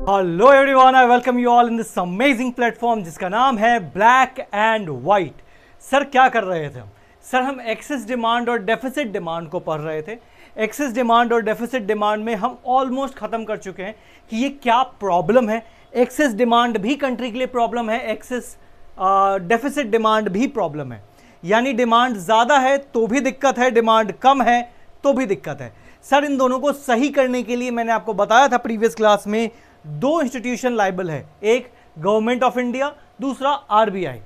Hello everyone, I welcome you all in this amazing platform जिसका नाम है black and white. Sir क्या कर रहे थे हम? सर हम एक्सेस डिमांड और डेफिसिट डिमांड को पढ़ रहे थे। एक्सेस डिमांड और डेफिसिट डिमांड में हम ऑलमोस्ट खत्म कर चुके हैं कि ये क्या प्रॉब्लम है। एक्सेस डिमांड भी कंट्री के लिए प्रॉब्लम है, एक्सेस डेफिसिट डिमांड भी प्रॉब्लम है। यानी डिमांड ज़्यादा है तो भी दिक्कत है, डिमांड कम है तो भी दिक्कत है। सर इन दोनों को सही करने के लिए मैंने आपको बताया था प्रीवियस क्लास में, दो इंस्टीट्यूशन लायबल है, एक गवर्नमेंट ऑफ इंडिया, दूसरा आरबीआई।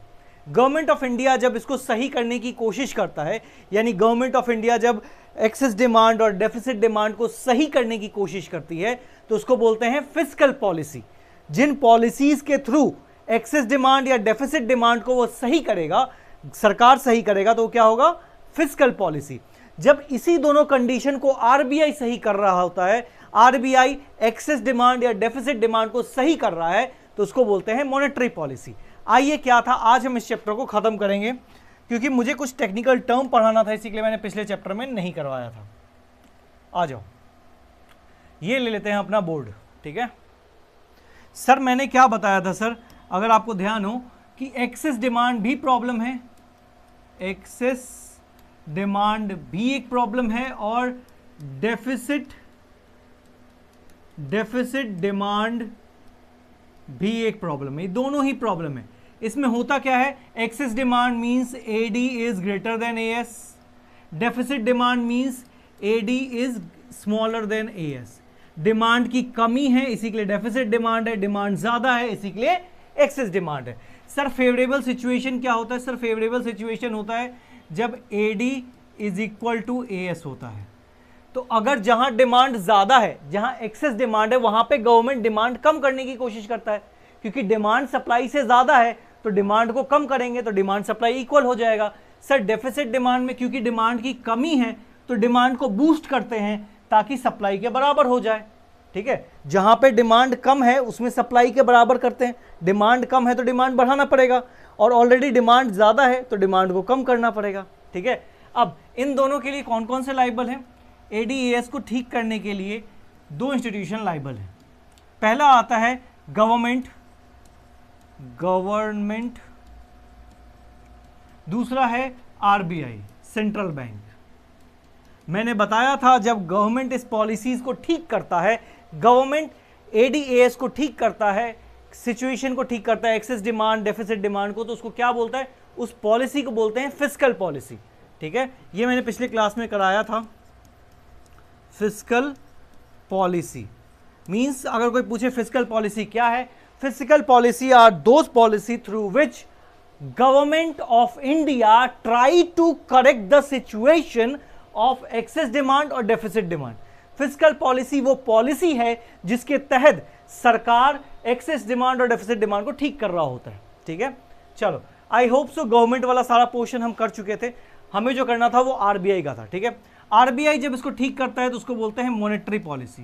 गवर्नमेंट ऑफ इंडिया जब इसको सही करने की कोशिश करता है, यानी गवर्नमेंट ऑफ इंडिया जब एक्सेस डिमांड और डेफिसिट डिमांड को सही करने की कोशिश करती है तो उसको बोलते हैं फिस्कल पॉलिसी। जिन पॉलिसीज के थ्रू एक्सेस डिमांड या डेफिसिट डिमांड को वो सही करेगा, सरकार सही करेगा, तो क्या होगा? Fiscal policy. जब इसी दोनों कंडीशन को आरबीआई सही कर रहा होता है, आरबीआई एक्सेस डिमांड या डेफिसिट डिमांड को सही कर रहा है, तो उसको बोलते हैं मॉनेटरी पॉलिसी। आइए क्या था, आज हम इस चैप्टर को खत्म करेंगे क्योंकि मुझे कुछ टेक्निकल टर्म पढ़ाना था, इसीलिए मैंने पिछले चैप्टर में नहीं करवाया था। आ जाओ, ये ले लेते हैं अपना बोर्ड, ठीक है। सर मैंने क्या बताया था सर, अगर आपको ध्यान हो कि एक्सेस डिमांड भी प्रॉब्लम है, एक्सेस डिमांड भी एक प्रॉब्लम है और डेफिसिट डिमांड भी एक प्रॉब्लम है। ये दोनों ही प्रॉब्लम है। इसमें होता क्या है, excess demand means AD is greater than AS, deficit demand means AD is smaller than AS. Demand की कमी है इसी के लिए डेफिसिट डिमांड है, डिमांड ज्यादा है इसी के लिए एक्सेस डिमांड है। सर फेवरेबल सिचुएशन क्या होता है? सर फेवरेबल सिचुएशन होता है जब AD is equal to AS होता है। तो अगर जहां डिमांड ज्यादा है, जहां एक्सेस डिमांड है, वहां पे गवर्नमेंट डिमांड कम करने की कोशिश करता है, क्योंकि डिमांड सप्लाई से ज्यादा है तो डिमांड को कम करेंगे तो डिमांड सप्लाई इक्वल हो जाएगा। सर डेफिसिट डिमांड में क्योंकि डिमांड की कमी है तो डिमांड को बूस्ट करते हैं ताकि सप्लाई के बराबर हो जाए, ठीक है। जहां पे डिमांड कम है उसमें सप्लाई के बराबर करते हैं, डिमांड कम है तो डिमांड बढ़ाना पड़ेगा, और ऑलरेडी डिमांड ज्यादा है तो डिमांड को कम करना पड़ेगा, ठीक है। अब इन दोनों के लिए कौन कौन से लायबल हैं? एडीएएस को ठीक करने के लिए दो इंस्टीट्यूशन लायबल है। पहला आता है गवर्नमेंट, दूसरा है आरबीआई, सेंट्रल बैंक। मैंने बताया था जब गवर्नमेंट इस पॉलिसीज को ठीक करता है, गवर्नमेंट एडीएएस को ठीक करता है, सिचुएशन को ठीक करता है, एक्सेस डिमांड डेफिसिट डिमांड को, तो उसको क्या बोलता है? उस पॉलिसी को बोलते हैं फिस्कल पॉलिसी, ठीक है। ये मैंने पिछले क्लास में कराया था। फिस्कल पॉलिसी मींस, अगर कोई पूछे फिस्कल पॉलिसी क्या है, fiscal policy are those policy through which government of India try to correct the situation of excess demand और डेफिसिट डिमांड। फिस्कल पॉलिसी वो पॉलिसी है जिसके तहत सरकार एक्सेस डिमांड और डेफिसिट डिमांड को ठीक कर रहा होता है, ठीक है। चलो, आई होप सो गवर्नमेंट वाला सारा पोर्शन हम कर चुके थे। हमें जो करना था वो आरबीआई का था, ठीक है। आरबीआई जब इसको ठीक करता है तो उसको बोलते हैं मॉनेटरी पॉलिसी,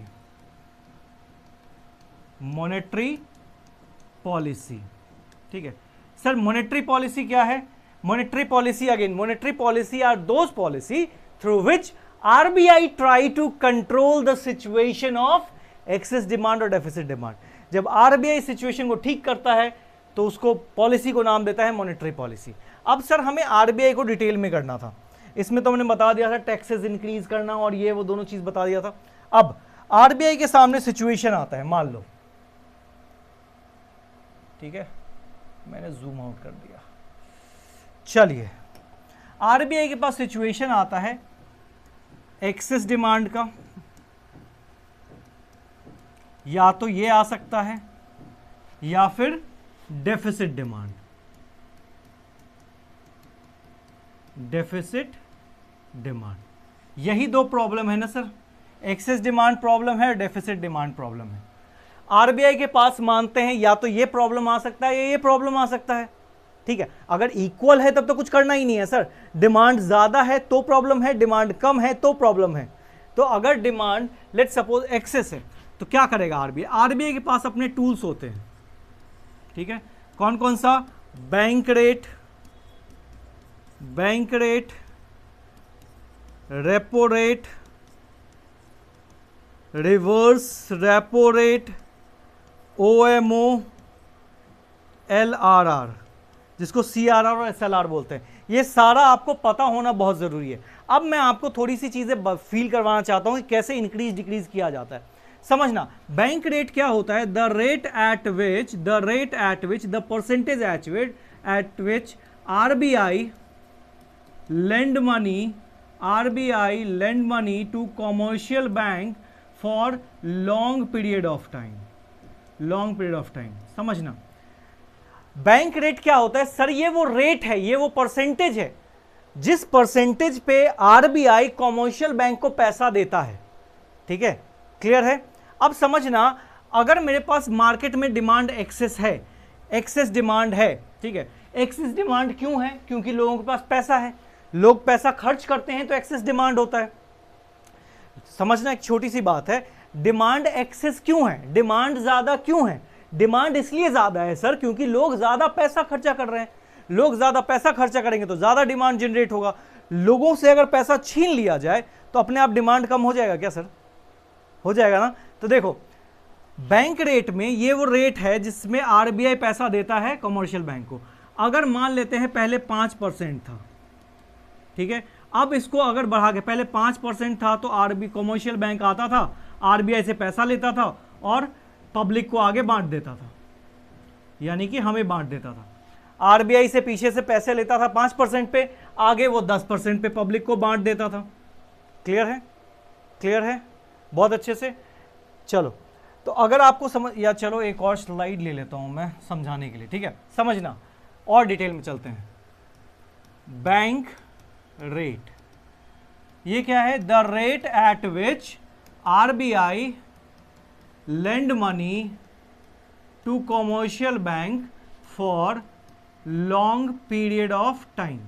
मॉनेटरी पॉलिसी, ठीक है। सर मॉनेटरी पॉलिसी क्या है? Monetary policy, again monetary policy are those policy through which RBI try to control the situation of excess demand और डेफिसिट डिमांड। जब आरबीआई सिचुएशन को ठीक करता है तो उसको पॉलिसी को नाम देता है मॉनेटरी पॉलिसी। अब सर हमें आरबीआई को डिटेल में करना था, इसमें तो मैंने बता दिया था टैक्सेस इंक्रीज करना और ये वो दोनों चीज बता दिया था। अब आरबीआई के सामने सिचुएशन आता है, मान लो, ठीक है, मैंने जूम आउट कर दिया। चलिए, आरबीआई के पास सिचुएशन आता है एक्सेस डिमांड का, या तो ये आ सकता है या फिर डेफिसिट डिमांड, डेफिसिट डिमांड, यही दो प्रॉब्लम है ना सर। एक्सेस डिमांड प्रॉब्लम है, डेफिसिट डिमांड प्रॉब्लम है। आरबीआई के पास मानते हैं या तो ये प्रॉब्लम आ सकता है या ये प्रॉब्लम आ सकता है, ठीक है। अगर इक्वल है तब तो कुछ करना ही नहीं है सर। डिमांड ज्यादा है तो प्रॉब्लम है, डिमांड कम है तो प्रॉब्लम है। तो अगर डिमांड लेट सपोज एक्सेस है तो क्या करेगा आरबीआई? आरबीआई के पास अपने टूल्स होते हैं, ठीक है। कौन कौन सा? Bank rate, repo rate, reverse repo rate, OMO LRR, जिसको CRR और SLR बोलते हैं, ये सारा आपको पता होना बहुत ज़रूरी है। अब मैं आपको थोड़ी सी चीज़ें फील करवाना चाहता हूँ कि कैसे इंक्रीज डिक्रीज किया जाता है। समझना, बैंक रेट क्या होता है? The rate at which the percentage eight which RBI lend money to commercial bank for long period of time। समझना, बैंक रेट क्या होता है सर? ये वो रेट है, ये वो परसेंटेज है जिस परसेंटेज पे RBI कॉमर्शियल बैंक को पैसा देता है। ठीक है, क्लियर है? अब समझना, अगर मेरे पास मार्केट में डिमांड एक्सेस है, एक्सेस डिमांड है, ठीक है, एक्सेस डिमांड क्यों है? क्योंकि लोगों के पास पैसा है, लोग पैसा खर्च करते हैं तो एक्सेस डिमांड होता है। समझना, एक छोटी सी बात है, डिमांड एक्सेस क्यों है? डिमांड ज्यादा क्यों है? डिमांड इसलिए ज्यादा है सर क्योंकि लोग ज्यादा पैसा खर्चा कर रहे हैं। लोग ज्यादा पैसा खर्चा करेंगे तो ज्यादा डिमांड जनरेट होगा। लोगों से अगर पैसा छीन लिया जाए तो अपने आप डिमांड कम हो जाएगा क्या सर? हो जाएगा ना। तो देखो, बैंक रेट में ये वो रेट है जिसमें RBI पैसा देता है कमर्शियल बैंक को। अगर मान लेते हैं पहले 5% था, ठीक है, अब इसको अगर बढ़ा के, पहले 5% था तो कमर्शियल बैंक आता था, RBI से पैसा लेता था और पब्लिक को आगे बांट देता था, यानी कि हमें बांट देता था। RBI से पीछे से पैसे लेता था 5% पे, आगे वो 10% पे पब्लिक को बांट देता था। क्लियर है? क्लियर है? बहुत अच्छे से। चलो, तो अगर आपको समझ, या चलो एक और स्लाइड ले लेता हूं मैं समझाने के लिए, ठीक है? समझना, और डिटेल में चलते हैं। बैंक रेट, ये क्या है? The rate at which RBI lend money to commercial bank for long period of time।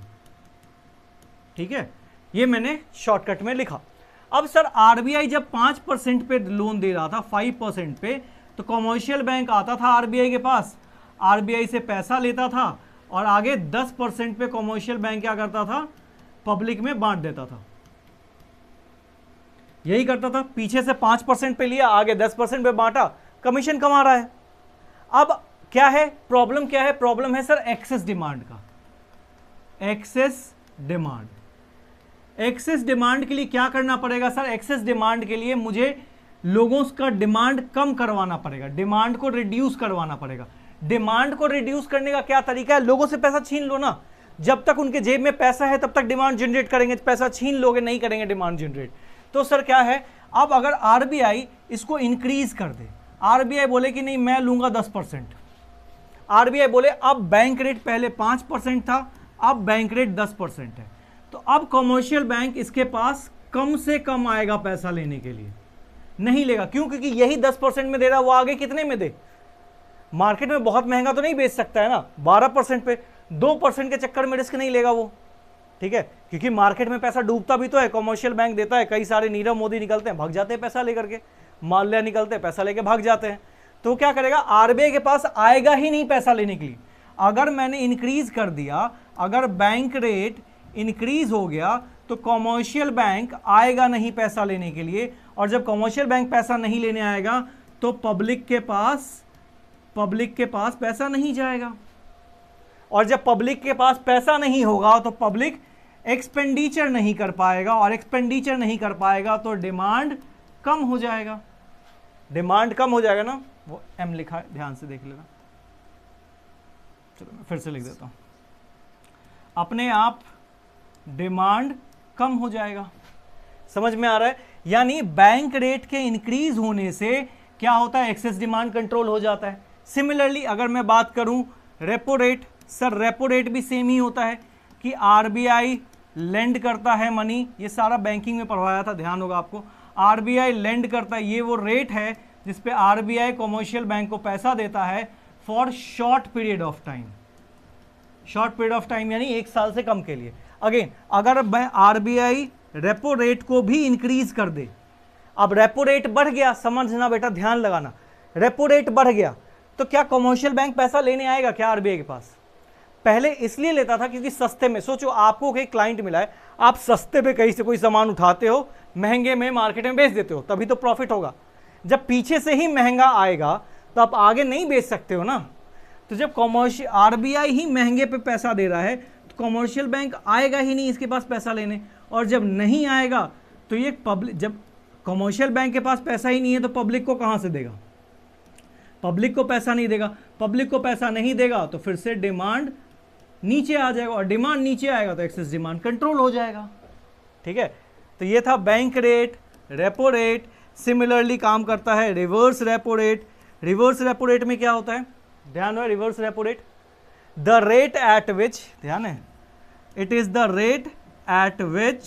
ठीक है, ये मैंने शॉर्टकट में लिखा। अब सर RBI जब 5% पे लोन दे रहा था, 5% पे, तो कमर्शियल बैंक आता था RBI के पास, RBI से पैसा लेता था और आगे 10% पे कमर्शियल बैंक क्या करता था? पब्लिक में बांट देता था। यही करता था, पीछे से 5% पे लिया, आगे 10% पे बांटा, कमीशन कमा रहा है। अब क्या है प्रॉब्लम? क्या है प्रॉब्लम? है सर एक्सेस डिमांड का। एक्सेस डिमांड, एक्सेस डिमांड के लिए क्या करना पड़ेगा सर? एक्सेस डिमांड के लिए मुझे लोगों का डिमांड कम करवाना पड़ेगा, डिमांड को रिड्यूस करवाना पड़ेगा। डिमांड को रिड्यूस करने का क्या तरीका है? लोगों से पैसा छीन लो ना। जब तक उनके जेब में पैसा है तब तक डिमांड जनरेट करेंगे, पैसा छीन लोगे नहीं करेंगे डिमांड जनरेट। तो सर क्या है, अब अगर RBI इसको इंक्रीज कर दे, RBI बोले कि नहीं मैं लूंगा 10%, RBI बोले अब बैंक रेट पहले 5% था, अब बैंक रेट 10% है, तो अब कमर्शियल बैंक इसके पास कम से कम आएगा पैसा लेने के लिए, नहीं लेगा। क्यों? क्योंकि यही 10% में दे रहा, वो आगे कितने में दे? मार्केट में बहुत महंगा तो नहीं बेच सकता है ना, 12% पे, 2% के चक्कर में रिस्क नहीं लेगा वो। ठीक है, क्योंकि मार्केट में पैसा डूबता भी तो है, कमर्शियल बैंक देता है, कई सारे नीरव मोदी निकलते हैं भाग जाते हैं पैसा लेकर के, माल्या निकलते हैं पैसा लेके भाग जाते हैं। तो क्या करेगा? RBI के पास आएगा ही नहीं पैसा लेने के लिए। अगर मैंने इंक्रीज कर दिया, अगर बैंक रेट इंक्रीज हो गया तो कमर्शियल बैंक आएगा नहीं पैसा लेने के लिए, और जब कमर्शियल बैंक पैसा नहीं लेने आएगा तो पब्लिक के पास पैसा नहीं जाएगा, और जब पब्लिक के पास पैसा नहीं होगा तो पब्लिक एक्सपेंडिचर नहीं कर पाएगा, और एक्सपेंडिचर नहीं कर पाएगा तो डिमांड कम हो जाएगा। डिमांड कम हो जाएगा ना, वो M लिखा है, ध्यान से देख लेना। चलो मैं फिर से लिख देता हूं, अपने आप डिमांड कम हो जाएगा। समझ में आ रहा है? यानी बैंक रेट के इंक्रीज होने से क्या होता है? एक्सेस डिमांड कंट्रोल हो जाता है। सिमिलरली अगर मैं बात करूं repo rate, sir repo rate भी सेम ही होता है कि RBI लेंड करता है मनी, ये सारा बैंकिंग में पढ़वाया था, ध्यान होगा आपको। RBI लेंड करता है, ये वो रेट है जिसपे RBI कमर्शियल बैंक को पैसा देता है for short period of time. Short period of time यानी 1 साल से कम के लिए। अगेन अगर RBI रेपो रेट को भी इंक्रीज कर दे, अब रेपो रेट बढ़ गया, समझना बेटा, ध्यान लगाना, रेपो रेट बढ़ गया तो क्या कमर्शियल बैंक पैसा लेने आएगा क्या RBI के पास? पहले इसलिए लेता था क्योंकि सस्ते में, सोचो आपको कोई क्लाइंट मिला है, आप सस्ते पे कहीं से कोई सामान उठाते हो, महंगे में मार्केट में बेच देते हो, तभी तो प्रॉफिट होगा। जब पीछे से ही महंगा आएगा तो आप आगे नहीं बेच सकते हो ना। तो जब कॉमर्शियल आरबीआई ही महंगे पे पैसा दे रहा है तो कॉमर्शियल बैंक आएगा ही नहीं इसके पास पैसा लेने, और जब नहीं आएगा तो ये पब्लिक, जब कॉमर्शियल बैंक के पास पैसा ही नहीं है तो पब्लिक को कहाँ से देगा? पब्लिक को पैसा नहीं देगा। पब्लिक को पैसा नहीं देगा तो फिर से डिमांड नीचे आ जाएगा, और डिमांड नीचे आएगा तो एक्सेस डिमांड कंट्रोल हो जाएगा। ठीक है, तो ये था bank rate, repo rate. Similarly काम करता है reverse repo rate. Reverse repo rate में क्या होता है, ध्यान है, reverse repo rate the rate at विच, ध्यान है, it is the rate at which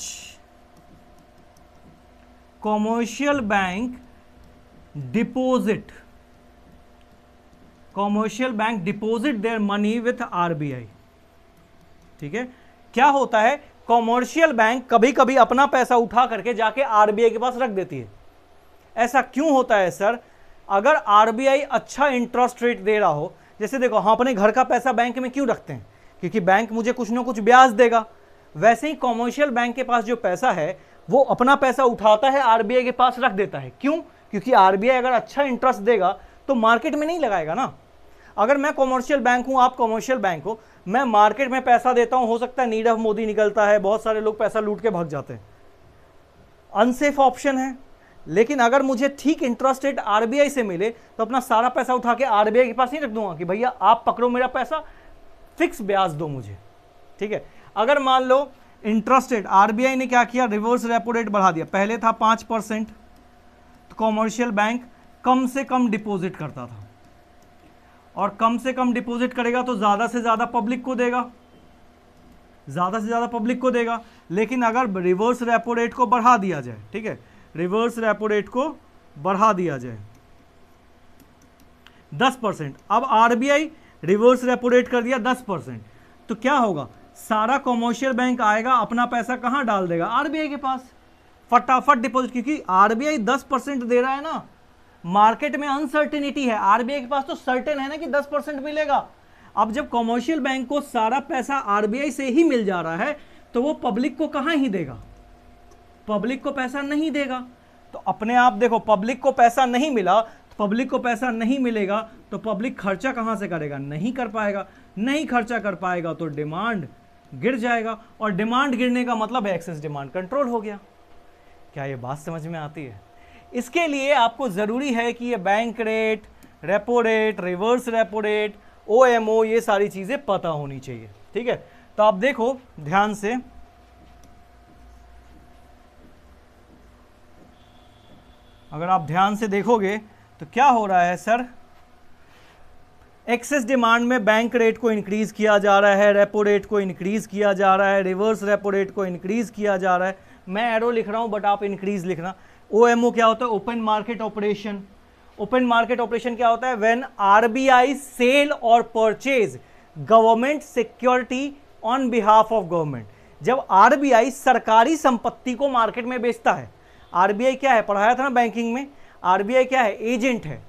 commercial bank deposit their money with RBI. ठीक है, क्या होता है, कॉमर्शियल बैंक कभी कभी अपना पैसा उठा करके जाके आरबीआई के पास रख देती है। ऐसा क्यों होता है सर? अगर आरबीआई अच्छा इंटरेस्ट रेट दे रहा हो, जैसे देखो हम अपने घर का पैसा बैंक में क्यों रखते हैं? क्योंकि बैंक मुझे कुछ ना कुछ ब्याज देगा। वैसे ही कॉमर्शियल बैंक के पास जो पैसा है वो अपना पैसा उठाता है, आरबीआई के पास रख देता है। क्यों? क्योंकि आरबीआई अगर अच्छा इंटरेस्ट देगा तो मार्केट में नहीं लगाएगा ना। अगर मैं कॉमर्शियल बैंक हूं, आप कॉमर्शियल बैंक हो, मैं मार्केट में पैसा देता हूं, हो सकता है नीड ऑफ मोदी निकलता है, बहुत सारे लोग पैसा लूट के भाग जाते हैं, अनसेफ ऑप्शन है। लेकिन अगर मुझे ठीक इंटरेस्ट रेट आरबीआई से मिले तो अपना सारा पैसा उठा के आरबीआई के पास नहीं रख दूंगा कि भैया आप पकड़ो मेरा पैसा, फिक्स ब्याज दो मुझे। ठीक है, अगर मान लो इंटरेस्ट रेट आरबीआई ने क्या किया, रिवर्स रेपो रेट बढ़ा दिया। पहले था 5%, तो कॉमर्शियल बैंक कम से कम डिपॉजिट करता था, और कम से कम डिपॉजिट करेगा तो ज़्यादा से ज़्यादा पब्लिक को देगा, ज़्यादा से ज़्यादा पब्लिक को देगा। लेकिन अगर रिवर्स रेपो रेट को बढ़ा दिया जाए, ठीक है, रिवर्स रेपो रेट को बढ़ा दिया जाए 10%, अब आरबीआई रिवर्स रेपो रेट कर दिया 10%, तो क्या होगा, सारा कॉमर्शियल बैंक आएगा, अपना पैसा कहां डाल देगा, आरबीआई के पास, फटाफट डिपॉजिट। क्योंकि आरबीआई 10% दे रहा है ना, मार्केट में अनसर्टेनिटी है, आरबीआई के पास तो सर्टेन है ना कि 10% मिलेगा। अब जब कॉमर्शियल बैंक को सारा पैसा आरबीआई से ही मिल जा रहा है तो वो पब्लिक को कहां ही देगा, पब्लिक को पैसा नहीं देगा। तो अपने आप देखो, पब्लिक को पैसा नहीं मिला, तो पब्लिक को पैसा नहीं मिलेगा तो पब्लिक खर्चा कहां से करेगा, नहीं कर पाएगा, नहीं खर्चा कर पाएगा तो डिमांड गिर जाएगा, और डिमांड गिरने का मतलब है एक्सेस डिमांड कंट्रोल हो गया। क्या ये बात समझ में आती है? इसके लिए आपको जरूरी है कि ये bank rate, repo rate, reverse repo rate, OMO, ये सारी चीजें पता होनी चाहिए। ठीक है, तो आप देखो ध्यान से, अगर आप ध्यान से देखोगे तो क्या हो रहा है सर, एक्सेस डिमांड में बैंक रेट को इंक्रीज किया जा रहा है, रेपो रेट को इंक्रीज किया जा रहा है, रिवर्स रेपो रेट को इंक्रीज किया जा रहा है। मैं एरो लिख रहा हूं बट आप इंक्रीज लिखना। ओएमओ क्या होता है, open market operation. Open market operation क्या होता है, व्हेन आरबीआई सेल और purchase government security on behalf of government. जब आरबीआई सरकारी संपत्ति को मार्केट में बेचता है, आरबीआई क्या है, पढ़ाया था ना बैंकिंग में, आरबीआई क्या है, एजेंट है,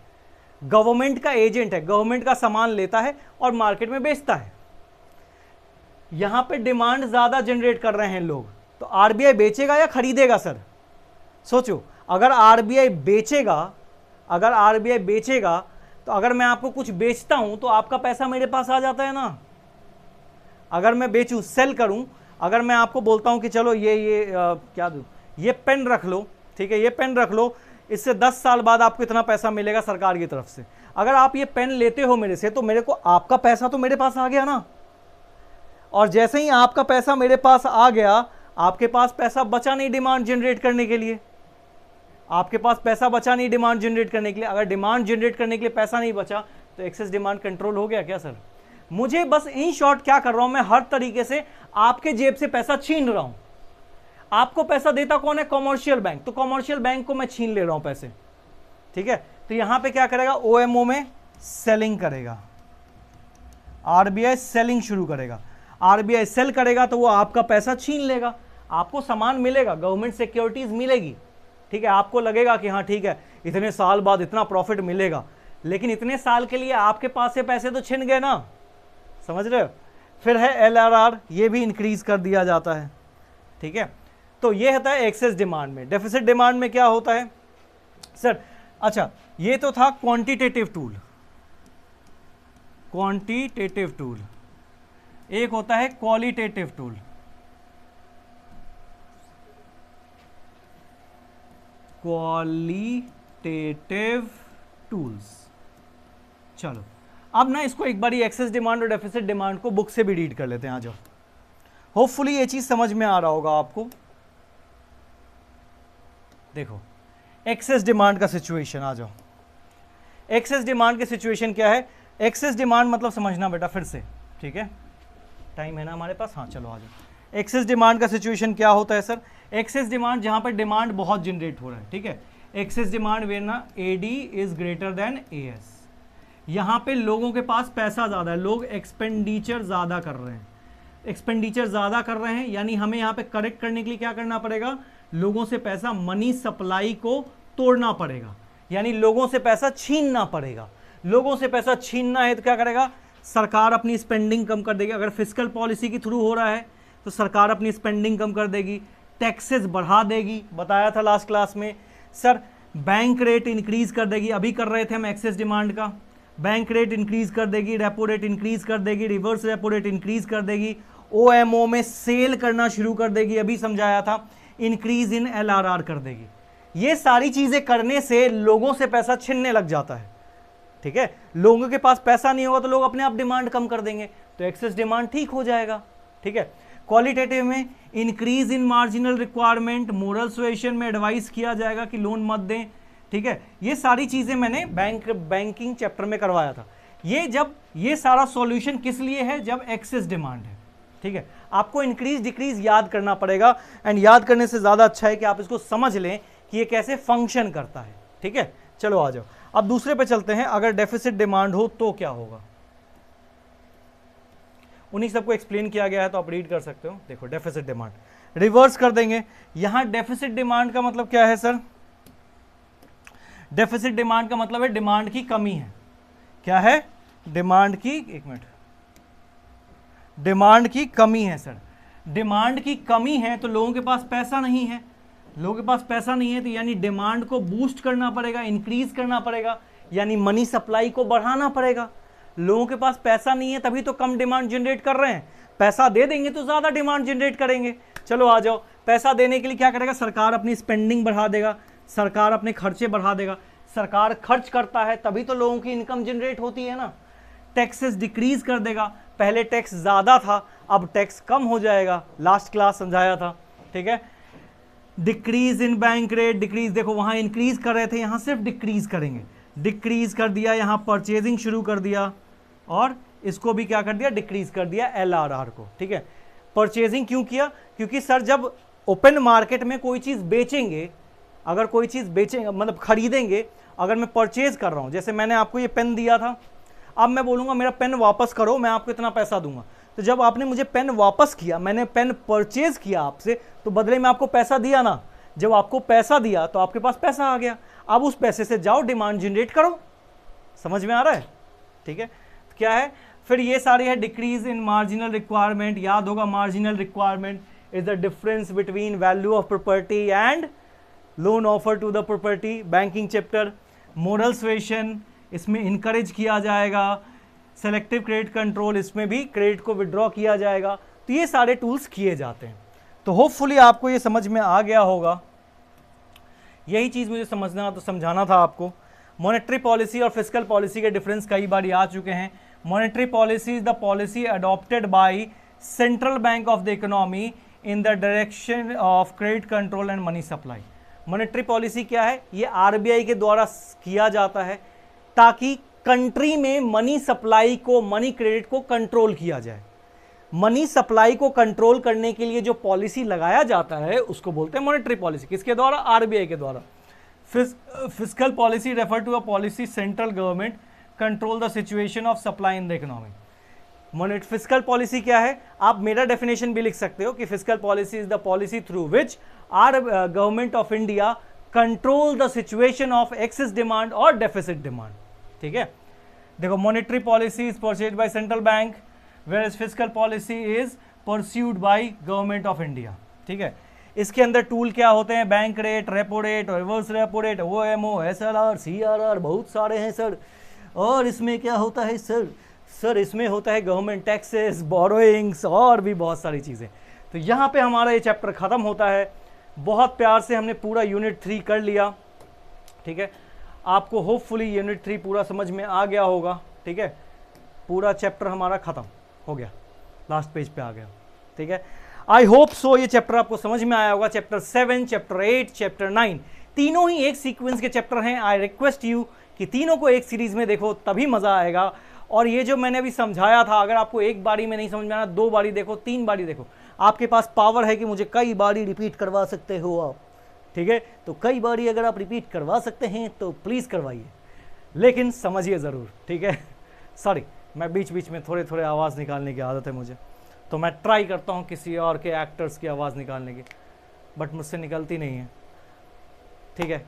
गवर्नमेंट का एजेंट है, गवर्नमेंट का सामान लेता है और मार्केट में बेचता है। यहां पे डिमांड ज्यादा जनरेट कर रहे हैं लोग, तो आरबीआई बेचेगा या खरीदेगा सर? सोचो, अगर आरबीआई बेचेगा, अगर आरबीआई बेचेगा तो अगर मैं आपको कुछ बेचता हूं तो आपका पैसा मेरे पास आ जाता है ना। अगर मैं बेचूं, सेल करूं, अगर मैं आपको बोलता हूं कि चलो ये क्या दूं, ये पेन रख लो, ठीक है, ये पेन रख लो, इससे 10 साल बाद आपको इतना पैसा मिलेगा सरकार की तरफ से। अगर आप ये पेन लेते हो मेरे से तो मेरे को, आपका पैसा तो मेरे पास आ गया ना, और जैसे ही आपका पैसा मेरे पास आ गया, आपके पास पैसा बचा नहीं डिमांड जनरेट करने के लिए, आपके पास पैसा बचा नहीं डिमांड जनरेट करने के लिए। अगर डिमांड जनरेट करने के लिए पैसा नहीं बचा तो एक्सेस डिमांड कंट्रोल हो गया क्या सर? मुझे बस इन शॉर्ट क्या कर रहा हूं मैं, हर तरीके से आपके जेब से पैसा छीन रहा हूं। आपको पैसा देता कौन है, कॉमर्शियल बैंक, तो कॉमर्शियल बैंक को मैं छीन ले रहा हूं पैसे। ठीक है, तो यहां पे क्या करेगा, ओएमओ में सेलिंग करेगा, आरबीआई सेलिंग शुरू करेगा। आरबीआई सेल करेगा तो वो आपका पैसा छीन लेगा, आपको सामान मिलेगा, गवर्नमेंट सिक्योरिटीज मिलेगी। ठीक है, आपको लगेगा कि हाँ ठीक है, इतने साल बाद इतना प्रॉफिट मिलेगा, लेकिन इतने साल के लिए आपके पास से पैसे तो छिन गए ना, समझ रहे हो? फिर है एलआरआर, ये भी इंक्रीज कर दिया जाता है। ठीक है, तो ये होता है एक्सेस डिमांड में। डेफिसिट डिमांड में क्या होता है सर, अच्छा, ये तो था क्वांटिटेटिव टूल, क्वांटिटेटिव टूल। एक होता है क्वालिटेटिव टूल। Qualitative tools. चलो अब ना इसको एक बार एक्सेस डिमांड और डेफिसिट डिमांड को बुक से भी रीड कर लेते हैं। आ जाओ, होपफुली ये चीज समझ में आ रहा होगा आपको। देखो एक्सेस डिमांड का सिचुएशन, आ जाओ। एक्सेस डिमांड की सिचुएशन क्या है? एक्सेस डिमांड मतलब समझना बेटा फिर से, ठीक है, टाइम है ना हमारे पास? हाँ चलो आ जाओ। एक्सेस डिमांड का सिचुएशन क्या होता है सर? एक्सेस डिमांड जहां पर डिमांड बहुत जनरेट हो रहा है, ठीक है। एक्सेस डिमांड वेयर ना AD is greater then AS। यहां पे लोगों के पास पैसा ज्यादा है, लोग एक्सपेंडिचर ज्यादा कर रहे हैं, एक्सपेंडिचर ज्यादा कर रहे हैं, यानी हमें यहां पे करेक्ट करने के लिए क्या करना पड़ेगा? लोगों से पैसा, मनी सप्लाई को तोड़ना पड़ेगा, यानी लोगों से पैसा छीनना पड़ेगा। लोगों से पैसा छीनना है तो क्या करेगा? सरकार अपनी स्पेंडिंग कम कर देगी। अगर फिस्कल पॉलिसी के थ्रू हो रहा है तो सरकार अपनी स्पेंडिंग कम कर देगी, टैक्सेस बढ़ा देगी, बताया था लास्ट क्लास में। सर बैंक रेट इंक्रीज कर देगी, अभी कर रहे थे हम एक्सेस डिमांड का। बैंक रेट इंक्रीज कर देगी, रेपो रेट इंक्रीज कर देगी, रिवर्स रेपो रेट इंक्रीज कर देगी, OMO में सेल करना शुरू कर देगी, अभी समझाया था, इंक्रीज इन LRR कर देगी। ये सारी चीजें करने से लोगों से पैसा छीनने लग जाता है, ठीक है। लोगों के पास पैसा नहीं होगा तो लोग अपने आप डिमांड कम कर देंगे, तो एक्सेस डिमांड ठीक हो जाएगा, ठीक है। क्वालिटेटिव में increase in marginal requirement, moral suasion में एडवाइस किया जाएगा कि लोन मत दें, ठीक है। ये सारी चीजें मैंने बैंकिंग चैप्टर में करवाया था। ये सारा सॉल्यूशन किस लिए है? जब एक्सेस डिमांड है, ठीक है। आपको इंक्रीज डिक्रीज याद करना पड़ेगा, एंड याद करने से ज्यादा अच्छा है कि आप इसको समझ लें कि ये कैसे फंक्शन करता है, ठीक है। चलो आ जाओ, अब दूसरे पे चलते हैं। अगर डेफिसिट डिमांड हो तो क्या होगा? उन्हीं सबको एक्सप्लेन किया गया है तो आप रीड कर सकते हो। देखो डेफिसिट डिमांड रिवर्स कर देंगे। यहां डेफिसिट डिमांड का मतलब क्या है सर? डेफिसिट डिमांड का मतलब है डिमांड की कमी है। क्या है? डिमांड की, एक मिनट, डिमांड की कमी है सर। डिमांड की कमी है तो लोगों के पास पैसा नहीं है, लोगों के पास पैसा नहीं है तो यानी डिमांड को बूस्ट करना पड़ेगा, इंक्रीज करना पड़ेगा, यानी मनी सप्लाई को बढ़ाना पड़ेगा। लोगों के पास पैसा नहीं है तभी तो कम डिमांड जनरेट कर रहे हैं, पैसा दे देंगे तो ज्यादा डिमांड जनरेट करेंगे। चलो आ जाओ, पैसा देने के लिए क्या करेगा? सरकार अपनी स्पेंडिंग बढ़ा देगा, सरकार अपने खर्चे बढ़ा देगा। सरकार खर्च करता है तभी तो लोगों की इनकम जनरेट होती है ना। टैक्सेस डिक्रीज कर देगा, पहले टैक्स ज्यादा था अब टैक्स कम हो जाएगा, लास्ट क्लास समझाया था, ठीक है। Decrease in bank rate, decrease, देखो वहां इंक्रीज कर रहे थे, यहां सिर्फ डिक्रीज करेंगे, डिक्रीज कर दिया, यहां परचेजिंग शुरू कर दिया और इसको भी क्या कर दिया? डिक्रीज कर दिया LRR को, ठीक है। परचेजिंग क्यों किया? क्योंकि सर जब ओपन मार्केट में कोई चीज बेचेंगे, अगर कोई चीज बेचेंगे मतलब खरीदेंगे, अगर मैं परचेज कर रहा हूं, जैसे मैंने आपको ये पेन दिया था, अब मैं बोलूंगा मेरा पेन वापस करो, मैं आपको इतना पैसा दूंगा, तो जब आपने मुझे पेन वापस किया, मैंने पेन परचेज किया आपसे, तो बदले में आपको पैसा दिया ना। जब आपको पैसा दिया तो आपके पास पैसा आ गया, अब उस पैसे से जाओ डिमांड जनरेट करो। समझ में आ रहा है? ठीक है, तो क्या है फिर? ये सारे है डिक्रीज इन मार्जिनल रिक्वायरमेंट। याद होगा marginal requirement is the difference between value of property and loan offer to the property, banking chapter. Moral suasion, इसमें इनकरेज किया जाएगा। सेलेक्टिव क्रेडिट कंट्रोल, इसमें भी क्रेडिट को विड्रॉ किया जाएगा। तो ये सारे टूल्स किए जाते हैं। तो होपफुली आपको ये समझ में आ गया होगा। यही चीज़ मुझे समझना तो समझाना था आपको। मॉनेटरी पॉलिसी और फिस्कल पॉलिसी के डिफरेंस कई बार आ चुके हैं। Monetary policy is the policy adopted by central bank of the economy in the direction of credit control and money supply. Monetary policy क्या है? ये RBI के द्वारा किया जाता है ताकि कंट्री में मनी सप्लाई को, मनी क्रेडिट को कंट्रोल किया जाए। मनी सप्लाई को कंट्रोल करने के लिए जो पॉलिसी लगाया जाता है उसको बोलते हैं मॉनेटरी पॉलिसी। किसके द्वारा? RBI के द्वारा। Fiscal policy refer to a policy central government control the situation of supply in the economy. Fiscal policy क्या है? आप मेरा डेफिनेशन भी लिख सकते हो कि fiscal policy is the policy through which government of India control the situation of excess demand और डेफिसिट डिमांड। ठीक है, देखो monetary policy is pursued by central bank, whereas fiscal policy is pursued by government of India. ठीक है, इसके अंदर tool क्या होते हैं, bank rate, repo rate, reverse repo rate, OMO, SLR, CRR, बहुत सारे हैं सर। और इसमें क्या होता है सर इसमें होता है गवर्नमेंट टैक्सेस, बोरोइंग्स और भी बहुत सारी चीज़ें। तो यहाँ पे हमारा ये चैप्टर ख़त्म होता है। बहुत प्यार से हमने पूरा यूनिट 3 कर लिया, ठीक है। आपको होपफुली यूनिट 3 पूरा समझ में आ गया होगा, ठीक है। पूरा चैप्टर हमारा ख़त्म हो गया, लास्ट पेज पे आ गया, ठीक है। आई होप सो ये चैप्टर आपको समझ में आया होगा। चैप्टर 7, चैप्टर 8, चैप्टर 9 तीनों ही एक सीक्वेंस के चैप्टर हैं। आई रिक्वेस्ट यू कि तीनों को एक सीरीज में देखो, तभी मज़ा आएगा। और ये जो मैंने अभी समझाया था, अगर आपको एक बारी में नहीं समझ में आना, 2 बारी देखो, 3 बारी देखो। आपके पास पावर है कि मुझे कई बारी रिपीट करवा सकते हो आप, ठीक है। तो कई बारी अगर आप रिपीट करवा सकते हैं तो प्लीज़ करवाइए, लेकिन समझिए ज़रूर, ठीक है। सॉरी, मैं बीच बीच में थोड़े थोड़े आवाज़ निकालने की आदत है मुझे, तो मैं ट्राई करता हूँ किसी और के एक्टर्स की आवाज़ निकालने की, बट मुझसे निकलती नहीं है, ठीक है।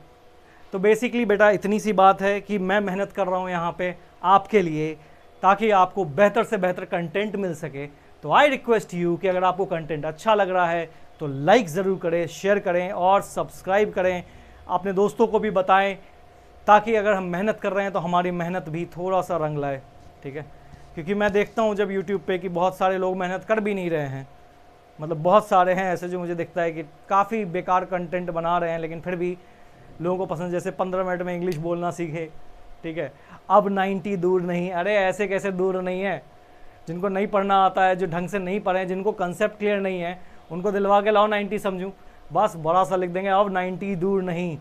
तो बेसिकली बेटा इतनी सी बात है कि मैं मेहनत कर रहा हूँ यहाँ पे आपके लिए, ताकि आपको बेहतर से बेहतर कंटेंट मिल सके। तो आई रिक्वेस्ट यू कि अगर आपको कंटेंट अच्छा लग रहा है तो लाइक ज़रूर करें, शेयर करें और सब्सक्राइब करें, अपने दोस्तों को भी बताएं, ताकि अगर हम मेहनत कर रहे हैं तो हमारी मेहनत भी थोड़ा सा रंग लाए, ठीक है। क्योंकि मैं देखता हूँ जब यूट्यूब पे कि बहुत सारे लोग मेहनत कर भी नहीं रहे हैं, मतलब बहुत सारे हैं ऐसे जो मुझे दिखता है कि काफ़ी बेकार कंटेंट बना रहे हैं, लेकिन फिर भी लोगों को पसंद, जैसे 15 मिनट में इंग्लिश बोलना सीखे, ठीक है। अब 90 दूर नहीं, अरे ऐसे कैसे दूर नहीं है। जिनको नहीं पढ़ना आता है, जो ढंग से नहीं पढ़े, जिनको कंसेप्ट क्लियर नहीं है, उनको दिलवा के लाओ 90 समझूं, बस बड़ा सा लिख देंगे, अब 90 दूर नहीं,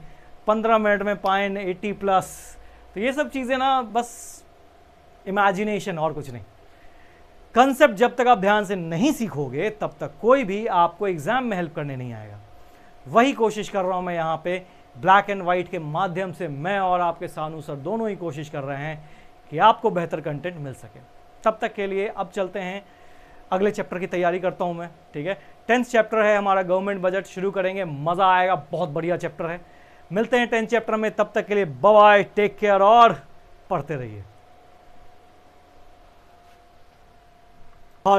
15 मिनट में पाएँ 80+। तो ये सब चीज़ें ना बस इमेजिनेशन और कुछ नहीं। कंसेप्ट जब तक आप ध्यान से नहीं सीखोगे तब तक कोई भी आपको एग्जाम में हेल्प करने नहीं आएगा। वही कोशिश कर रहा हूं मैं यहाँ पे, ब्लैक एंड वाइट के माध्यम से मैं और आपके सानू सर दोनों ही कोशिश कर रहे हैं कि आपको बेहतर कंटेंट मिल सके। तब तक के लिए अब चलते हैं, अगले चैप्टर की तैयारी करता हूं मैं, ठीक है। 10th चैप्टर है हमारा गवर्नमेंट बजट, शुरू करेंगे, मज़ा आएगा, बहुत बढ़िया चैप्टर है। मिलते हैं 10th चैप्टर में, तब तक के लिए बाय बाय, टेक केयर और पढ़ते रहिए।